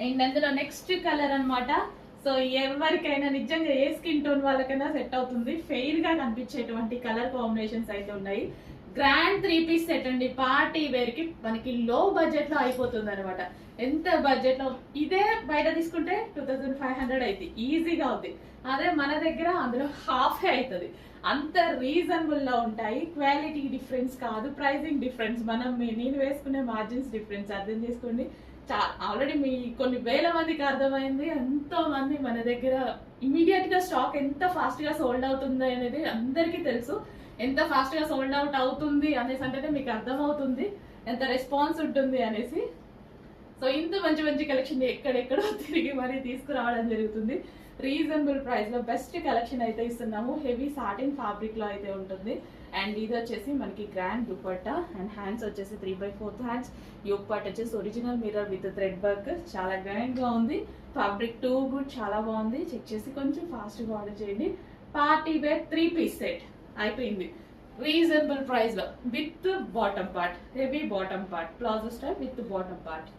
And అందులో next colour అన్నమాట. So ఎవరికైనా నిజంగా ఏ స్కిన్ టోన్ వాళ్ళకైనా సెట్ అవుతుంది. ఫెయిర్ గా కనిపించేటువంటి కలర్ కాంబినేషన్స్ అయితే ఉన్నాయి. గ్రాండ్ 3 పీస్ సెట్ అండి. పార్టీ వేర్ కి మనకి లో బడ్జెట్ లో అయిపోతుంది అనమాట. ఎంత బడ్జెట్ లో ఇదే బయట తీసుకుంటే 2500 అయితే ఈజీగా అవుతుంది. అదే మన దగ్గర అందులో హాఫ్ అవుతుంది. అంత రీజనబుల్ లో ఉంటాయి. క్వాలిటీ డిఫరెన్స్ కాదు, ప్రైసింగ్ డిఫరెన్స్. నేను వేసుకునే మార్జిన్స్ డిఫరెన్స్ అర్థం చేసుకోండి. ఆల్రెడీ మీ కొన్ని వేల మందికి అర్థమైంది. ఎంతో మంది మన దగ్గర ఇమీడియట్ గా స్టాక్ ఎంత ఫాస్ట్ గా సోల్డ్ అవుతుంది అనేది అందరికీ తెలుసు. ఎంత ఫాస్ట్ గా సోల్డ్ అవుట్ అవుతుంది అనేసి అంటే మీకు అర్థమవుతుంది ఎంత రెస్పాన్స్ ఉంటుంది అనేసి. సో ఇంత మంచి మంచి కలెక్షన్ ఎక్కడెక్కడో తిరిగి మరీ తీసుకురావడం జరుగుతుంది. రీజనబుల్ ప్రైస్ లో బెస్ట్ కలెక్షన్ అయితే ఇస్తున్నాము. హెవీ సాటిన్ ఫ్యాబ్రిక్ లో అయితే ఉంటుంది. అండ్ ఇది వచ్చేసి మనకి గ్రాండ్ దుపట్టా అండ్ హ్యాండ్స్ వచ్చేసి 3/4 హ్యాండ్స్. యోక్ పార్ట్ వచ్చేసి original mirror with thread work. చాలా గ్రాండ్ గా ఉంది. ఫ్యాబ్రిక్ టూ గుడ్, చాలా బాగుంది. చెక్ చేసి కొంచెం ఫాస్ట్ గా ఆర్డర్ చేయండి. పార్టీ వేర్ 3 పీస్ సెట్ అయిపోయింది రీజనబుల్ ప్రైస్ లో with bottom part, heavy bottom part, palazzo style with bottom part.